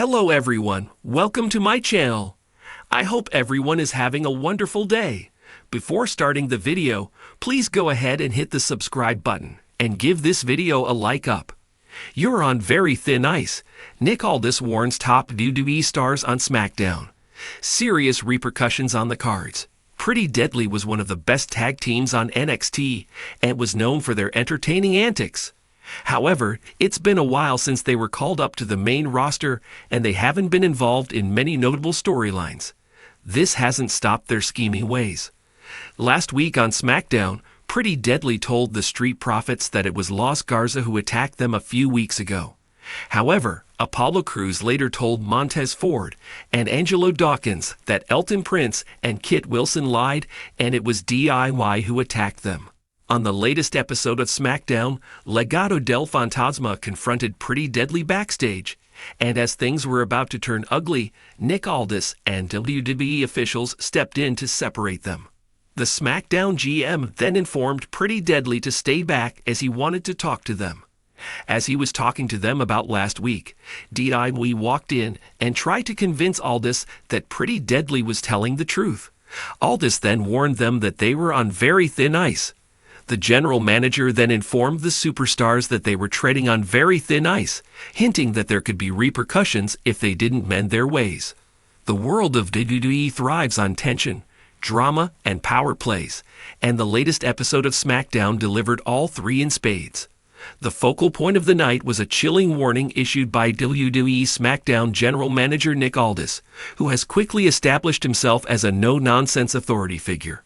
Hello everyone, welcome to my channel. I hope everyone is having a wonderful day. Before starting the video, please go ahead and hit the subscribe button and give this video a like up. You're on very thin ice. Nick Aldis warns top WWE stars on SmackDown. Serious repercussions on the cards. Pretty Deadly was one of the best tag teams on NXT and was known for their entertaining antics. However, it's been a while since they were called up to the main roster and they haven't been involved in many notable storylines. This hasn't stopped their scheming ways. Last week on SmackDown, Pretty Deadly told the Street Profits that it was Los Garza who attacked them a few weeks ago. However, Apollo Crews later told Montez Ford and Angelo Dawkins that Elton Prince and Kit Wilson lied and it was DIY who attacked them. On the latest episode of SmackDown, Legado del Fantasma confronted Pretty Deadly backstage, and as things were about to turn ugly, Nick Aldis and WWE officials stepped in to separate them. The SmackDown GM then informed Pretty Deadly to stay back as he wanted to talk to them. As he was talking to them about last week, DIY walked in and tried to convince Aldis that Pretty Deadly was telling the truth. Aldis then warned them that they were on very thin ice. The general manager then informed the superstars that they were treading on very thin ice, hinting that there could be repercussions if they didn't mend their ways. The world of WWE thrives on tension, drama, and power plays, and the latest episode of SmackDown delivered all three in spades. The focal point of the night was a chilling warning issued by WWE SmackDown General Manager Nick Aldis, who has quickly established himself as a no-nonsense authority figure.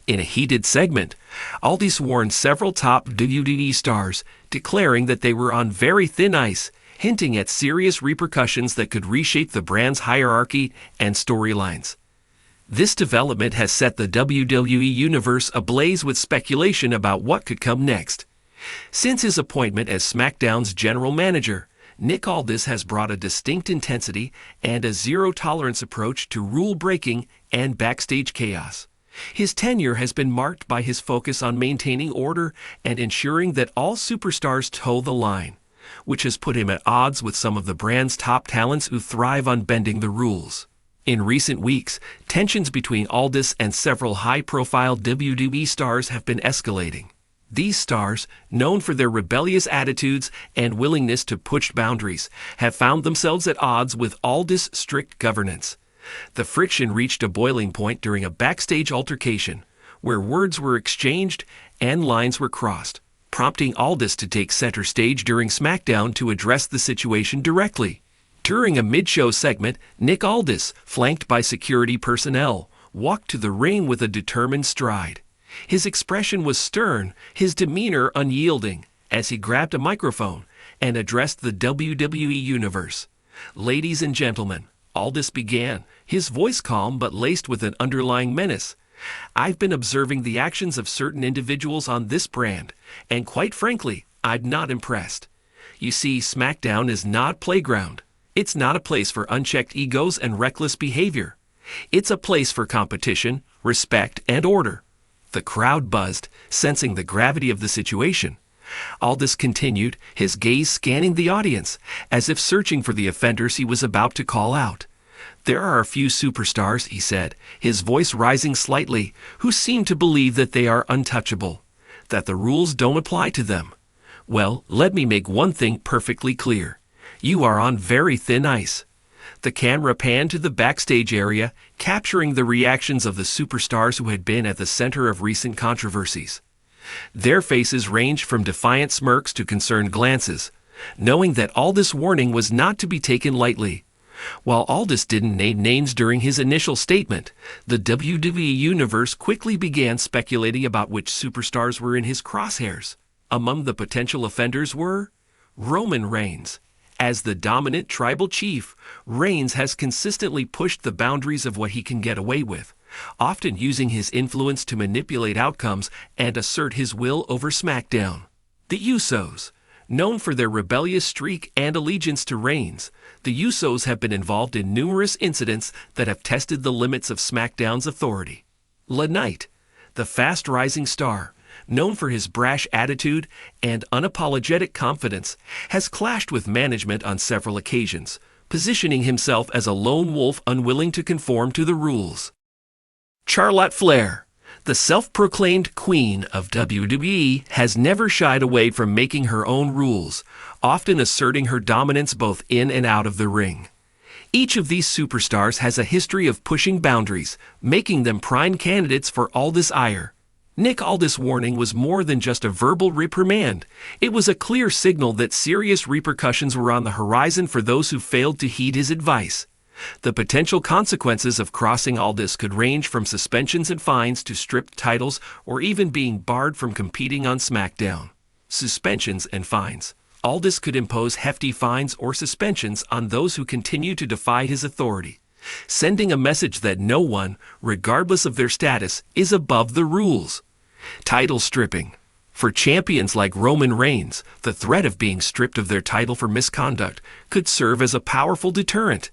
In a heated segment, Aldis warned several top WWE stars, declaring that they were on very thin ice, hinting at serious repercussions that could reshape the brand's hierarchy and storylines. This development has set the WWE Universe ablaze with speculation about what could come next. Since his appointment as SmackDown's general manager, Nick Aldis has brought a distinct intensity and a zero-tolerance approach to rule-breaking and backstage chaos. His tenure has been marked by his focus on maintaining order and ensuring that all superstars toe the line, which has put him at odds with some of the brand's top talents who thrive on bending the rules. In recent weeks, tensions between Aldis and several high-profile WWE stars have been escalating. These stars, known for their rebellious attitudes and willingness to push boundaries, have found themselves at odds with Aldis' strict governance. The friction reached a boiling point during a backstage altercation, where words were exchanged and lines were crossed, prompting Aldis to take center stage during SmackDown to address the situation directly. During a mid-show segment, Nick Aldis, flanked by security personnel, walked to the ring with a determined stride. His expression was stern, his demeanor unyielding, as he grabbed a microphone and addressed the WWE Universe. "Ladies and gentlemen," Aldis began, his voice calm but laced with an underlying menace. "I've been observing the actions of certain individuals on this brand, and quite frankly, I'm not impressed. You see, SmackDown is not a playground. It's not a place for unchecked egos and reckless behavior. It's a place for competition, respect, and order." The crowd buzzed, sensing the gravity of the situation. Aldis continued, his gaze scanning the audience, as if searching for the offenders he was about to call out. "There are a few superstars," he said, his voice rising slightly, "who seem to believe that they are untouchable, that the rules don't apply to them. Well, let me make one thing perfectly clear. You are on very thin ice." The camera panned to the backstage area, capturing the reactions of the superstars who had been at the center of recent controversies. Their faces ranged from defiant smirks to concerned glances, knowing that Aldis' warning was not to be taken lightly. While Aldis didn't name names during his initial statement, the WWE Universe quickly began speculating about which superstars were in his crosshairs. Among the potential offenders were Roman Reigns. As the dominant tribal chief, Reigns has consistently pushed the boundaries of what he can get away with, often using his influence to manipulate outcomes and assert his will over SmackDown. The Usos. Known for their rebellious streak and allegiance to Reigns, the Usos have been involved in numerous incidents that have tested the limits of SmackDown's authority. LA Knight. The fast-rising star, known for his brash attitude and unapologetic confidence, has clashed with management on several occasions, positioning himself as a lone wolf unwilling to conform to the rules. Charlotte Flair, the self-proclaimed queen of WWE, has never shied away from making her own rules, often asserting her dominance both in and out of the ring. Each of these superstars has a history of pushing boundaries, making them prime candidates for Aldis' ire. Nick Aldis' warning was more than just a verbal reprimand. It was a clear signal that serious repercussions were on the horizon for those who failed to heed his advice. The potential consequences of crossing Aldis could range from suspensions and fines to stripped titles or even being barred from competing on SmackDown. Suspensions and fines. Aldis could impose hefty fines or suspensions on those who continue to defy his authority, sending a message that no one, regardless of their status, is above the rules. Title stripping. For champions like Roman Reigns, the threat of being stripped of their title for misconduct could serve as a powerful deterrent.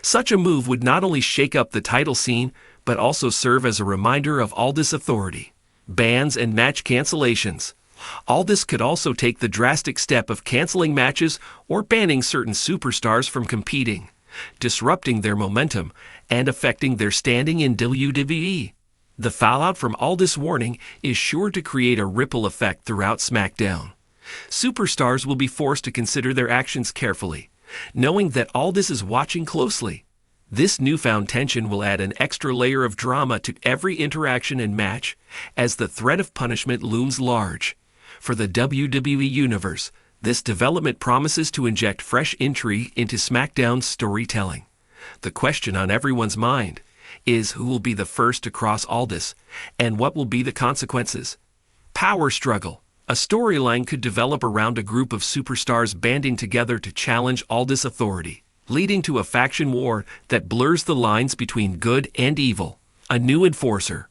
Such a move would not only shake up the title scene, but also serve as a reminder of Aldis' authority. Bans and match cancellations. Aldis could also take the drastic step of canceling matches or banning certain superstars from competing, disrupting their momentum and affecting their standing in WWE. The fallout from Aldis' warning is sure to create a ripple effect throughout SmackDown. Superstars will be forced to consider their actions carefully, knowing that Aldis is watching closely. This newfound tension will add an extra layer of drama to every interaction and match, as the threat of punishment looms large. For the WWE Universe, this development promises to inject fresh intrigue into SmackDown's storytelling. The question on everyone's mind is who will be the first to cross Aldis, and what will be the consequences. Power struggle. A storyline could develop around a group of superstars banding together to challenge Aldis' authority, leading to a faction war that blurs the lines between good and evil. A new enforcer.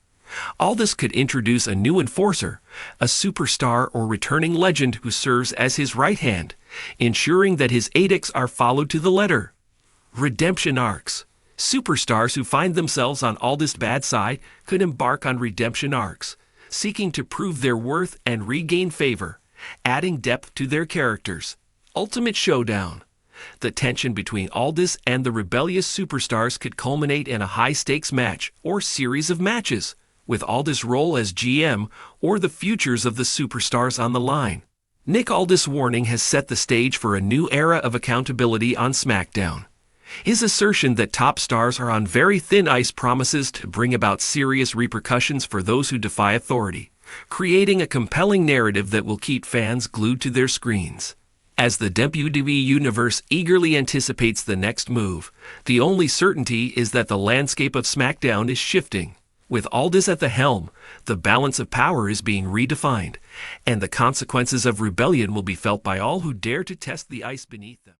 Aldis could introduce a new enforcer, a superstar or returning legend who serves as his right hand, ensuring that his edicts are followed to the letter. Redemption arcs. Superstars who find themselves on Aldis' bad side could embark on redemption arcs, seeking to prove their worth and regain favor, adding depth to their characters. Ultimate showdown. The tension between Aldis and the rebellious superstars could culminate in a high-stakes match or series of matches, with Aldis' role as GM or the futures of the superstars on the line. Nick Aldis' warning has set the stage for a new era of accountability on SmackDown. His assertion that top stars are on very thin ice promises to bring about serious repercussions for those who defy authority, creating a compelling narrative that will keep fans glued to their screens. As the WWE Universe eagerly anticipates the next move, the only certainty is that the landscape of SmackDown is shifting. With Aldis at the helm, the balance of power is being redefined, and the consequences of rebellion will be felt by all who dare to test the ice beneath them.